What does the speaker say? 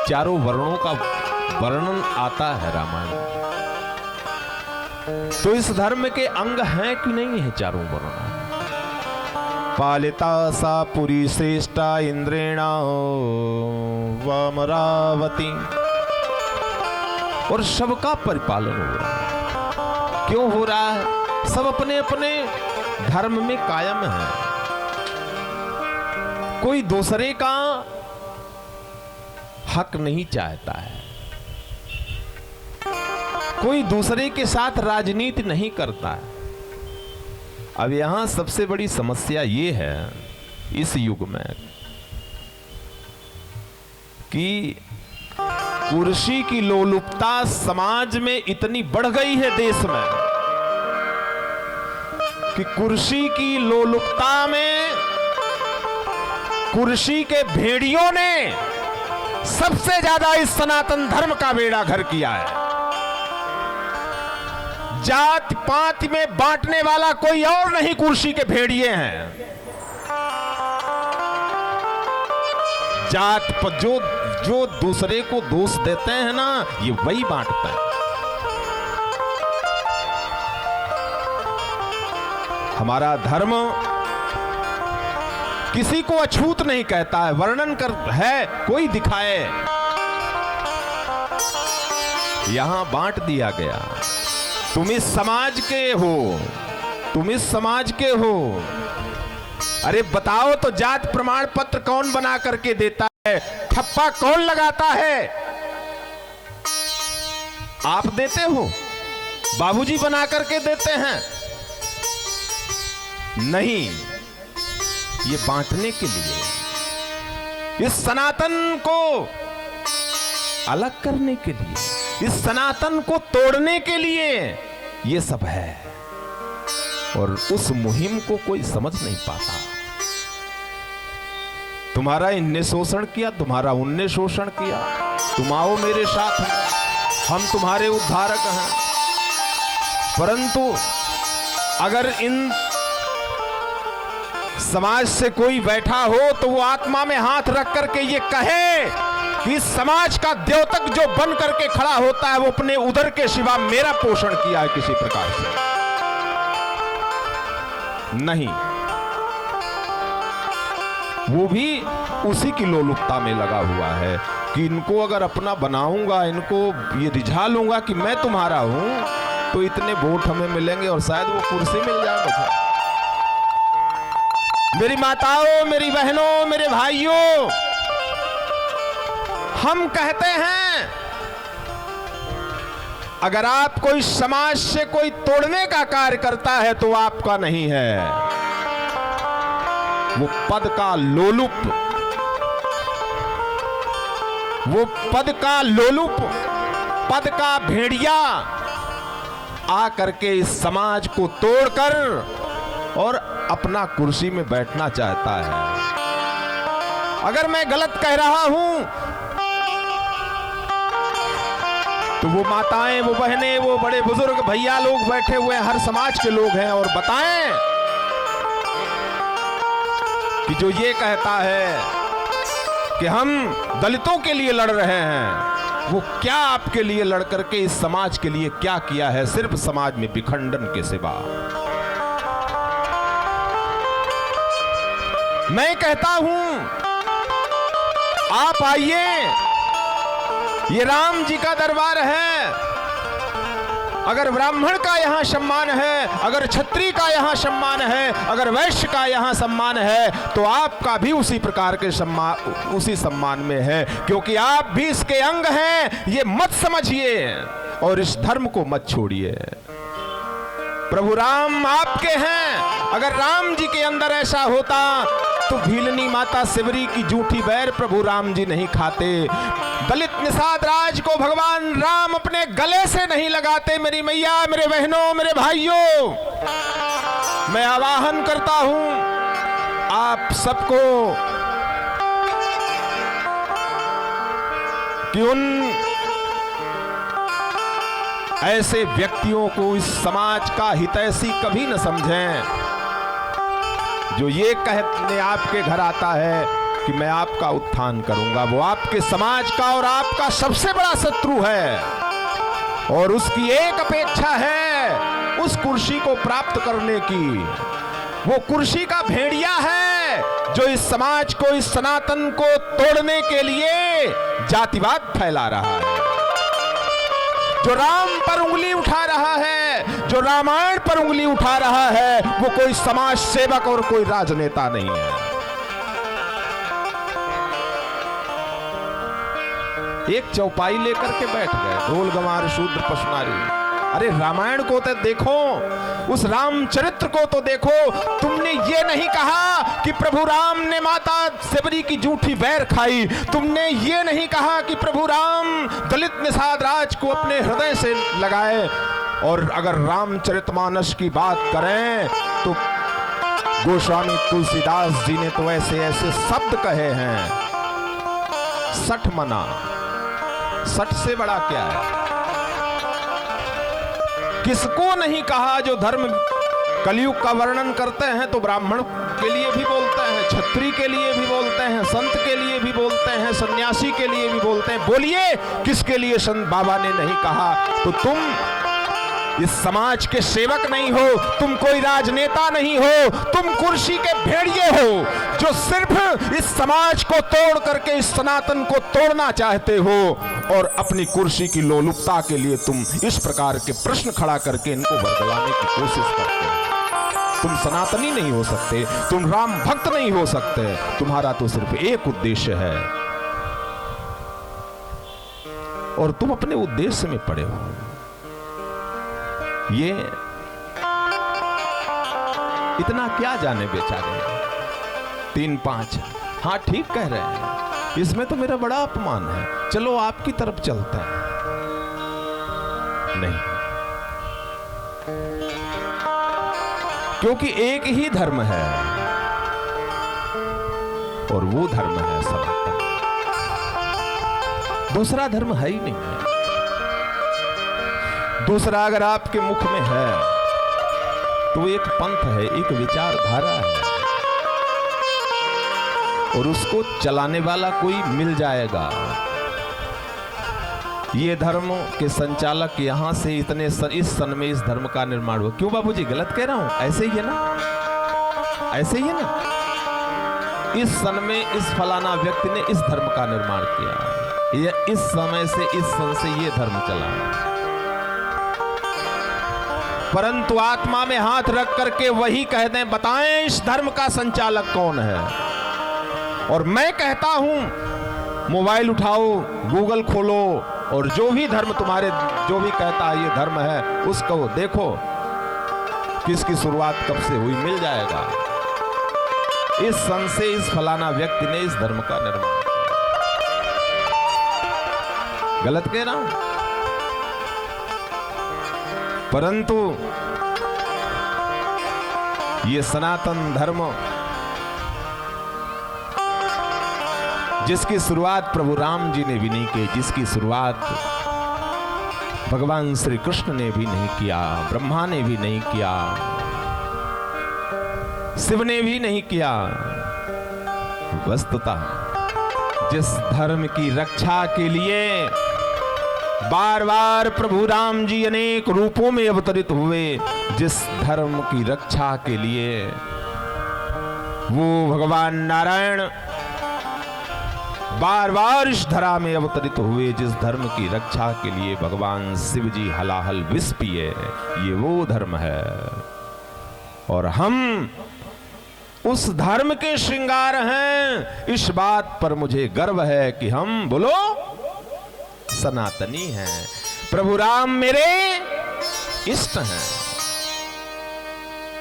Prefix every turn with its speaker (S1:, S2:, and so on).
S1: चारों वर्णों का वर्णन आता है रामायण। तो इस धर्म के अंग हैं कि नहीं है चारों वर्ण? पालिता सा पुरी श्रेष्ठा इंद्रेणा वमरावती, और सबका परिपालन हो रहा है। क्यों हो रहा है? सब अपने अपने धर्म में कायम है। कोई दूसरे का हक नहीं चाहता है, कोई दूसरे के साथ राजनीति नहीं करता है। अब यहां सबसे बड़ी समस्या ये है इस युग में कि कुर्सी की लोलुपता समाज में इतनी बढ़ गई है देश में कि कुर्सी की लोलुपता में कुर्सी के भेड़ियों ने सबसे ज्यादा इस सनातन धर्म का बेड़ा घर किया है। जात पात में बांटने वाला कोई और नहीं, कुर्सी के भेड़िए हैं। जात पर जो दूसरे को दोष देते हैं ना, ये वही बांटता है। हमारा धर्म किसी को अछूत नहीं कहता है, वर्णन कर है कोई दिखाए, यहां बांट दिया गया। तुम इस समाज के हो, तुम इस समाज के हो। अरे बताओ तो, जात प्रमाण पत्र कौन बना करके देता है? ठप्पा कौन लगाता है? आप देते हो? बाबूजी बना करके देते हैं? नहीं, ये बांटने के लिए, इस सनातन को अलग करने के लिए, इस सनातन को तोड़ने के लिए ये सब है। और उस मुहिम को कोई समझ नहीं पाता। तुम्हारा इनने शोषण किया, तुम्हारा उनने शोषण किया, तुम आओ मेरे साथ, हम तुम्हारे उद्धारक हैं। परंतु अगर इन समाज से कोई बैठा हो तो वो आत्मा में हाथ रख करके ये कहे कि इस समाज का द्योतक जो बन करके खड़ा होता है वो अपने उदर के सिवा मेरा पोषण किया है किसी प्रकार से नहीं, वो भी उसी की लोलुपता में लगा हुआ है कि इनको अगर अपना बनाऊंगा, इनको ये रिझा लूंगा कि मैं तुम्हारा हूं, तो इतने वोट हमें मिलेंगे और शायद वो कुर्सी मिल जाए मुझे। मेरी माताओं, मेरी बहनों, मेरे भाइयों, हम कहते हैं अगर आप कोई समाज से कोई तोड़ने का कार्य करता है तो आपका नहीं है, वो पद का लोलुप, वो पद का लोलुप, पद का भेड़िया आ करके इस समाज को तोड़कर और अपना कुर्सी में बैठना चाहता है। अगर मैं गलत कह रहा हूं तो वो माताएं, वो बहनें, वो बड़े बुजुर्ग भैया लोग बैठे हुए हैं, हर समाज के लोग हैं, और बताएं कि जो ये कहता है कि हम दलितों के लिए लड़ रहे हैं, वो क्या आपके लिए लड़ करके इस समाज के लिए क्या किया है, सिर्फ समाज में विखंडन के सिवा। मैं कहता हूं आप आइए, ये राम जी का दरबार है। अगर ब्राह्मण का यहां सम्मान है, अगर क्षत्रिय का यहां सम्मान है, अगर वैश्य का यहां सम्मान है, तो आपका भी उसी प्रकार के सम्मान, उसी सम्मान में है, क्योंकि आप भी इसके अंग हैं। ये मत समझिए और इस धर्म को मत छोड़िए। प्रभु राम आपके हैं। अगर राम जी के अंदर ऐसा होता तो भीलनी माता शिवरी की जूठी बैर प्रभु राम जी नहीं खाते। दलित निषाद राज को भगवान राम अपने गले से नहीं लगाते। मेरी मैया, मेरे बहनों, मेरे भाइयों, मैं आवाहन करता हूं आप सबको कि उन ऐसे व्यक्तियों को इस समाज का हितैषी कभी न समझें जो ये कहने आपके घर आता है कि मैं आपका उत्थान करूंगा। वो आपके समाज का और आपका सबसे बड़ा शत्रु है और उसकी एक अपेक्षा है उस कुर्सी को प्राप्त करने की। वो कुर्सी का भेड़िया है जो इस समाज को, इस सनातन को तोड़ने के लिए जातिवाद फैला रहा है, जो राम पर उंगली उठा रहा है, जो रामायण पर उंगली उठा रहा है, वो कोई समाज सेवक और कोई राजनेता नहीं है। एक चौपाई लेकर के बैठ गए, ढोल गंवार शूद्र पशुनारी। अरे रामायण को तो देखो, उस रामचरित्र को तो देखो। तुमने ये नहीं कहा कि प्रभु राम ने माता सबरी की जूठी बैर खाई, तुमने ये नहीं कहा कि प्रभु राम दलित निषाद राज को अपने हृदय से लगाए। और अगर रामचरितमानस की बात करें तो गोस्वामी तुलसीदास जी ने तो ऐसे ऐसे शब्द कहे हैं, 60 मना, 60 से बड़ा क्या है। किसको नहीं कहा जो धर्म कलयुग का वर्णन करते हैं तो ब्राह्मण के लिए भी बोलते हैं, क्षत्रिय के लिए भी बोलते हैं, संत के लिए भी बोलते हैं, सन्यासी के लिए भी बोलते हैं। बोलिए किसके लिए संत बाबा ने नहीं कहा? तो तुम इस समाज के सेवक नहीं हो, तुम कोई राजनेता नहीं हो, तुम कुर्सी के भेड़िए हो जो सिर्फ इस समाज को तोड़ करके इस सनातन को तोड़ना चाहते हो और अपनी कुर्सी की लोलुपता के लिए तुम इस प्रकार के प्रश्न खड़ा करके इनको बरगलाने की कोशिश करते हो। तुम सनातनी नहीं हो सकते, तुम राम भक्त नहीं हो सकते, तुम्हारा तो सिर्फ एक उद्देश्य है और तुम अपने उद्देश्य में पड़े हो। ये इतना क्या जाने बेचारे, 3-5, हाँ ठीक कह रहे हैं, इसमें तो मेरा बड़ा अपमान है, चलो आपकी तरफ चलता है। नहीं, क्योंकि एक ही धर्म है और वो धर्म है सनातन, दूसरा धर्म है ही नहीं है। दूसरा अगर आपके मुख में है तो एक पंथ है, एक विचारधारा है और उसको चलाने वाला कोई मिल जाएगा। ये धर्म के संचालक यहां से इतने इस सन में इस धर्म का निर्माण हुआ। क्यों बाबूजी गलत कह रहा हूं? ऐसे ही है ना, ऐसे ही है ना। इस सन में इस फलाना व्यक्ति ने इस धर्म का निर्माण किया, ये इस समय से इस सन से ये धर्म चला। परंतु आत्मा में हाथ रख करके वही कह दें, बताएं इस धर्म का संचालक कौन है। और मैं कहता हूं मोबाइल उठाओ, गूगल खोलो और जो भी धर्म तुम्हारे जो भी कहता है ये धर्म है, उसको देखो किसकी शुरुआत कब से हुई, मिल जाएगा। इस सन से इस फलाना व्यक्ति ने इस धर्म का निर्माण किया। गलत कह रहा हूं? परंतु ये सनातन धर्म जिसकी शुरुआत प्रभु राम जी ने भी नहीं की, जिसकी शुरुआत भगवान श्री कृष्ण ने भी नहीं किया, ब्रह्मा ने भी नहीं किया, शिव ने भी नहीं किया, वस्तुतः जिस धर्म की रक्षा के लिए बार बार प्रभु राम जी अनेक रूपों में अवतरित हुए, जिस धर्म की रक्षा के लिए वो भगवान नारायण बार बार इस धरा में अवतरित हुए, जिस धर्म की रक्षा के लिए भगवान शिव जी हलाहल विष पिए, ये वो धर्म है। और हम उस धर्म के श्रृंगार हैं। इस बात पर मुझे गर्व है कि हम बोलो सनातनी हैं। प्रभु राम मेरे इष्ट हैं।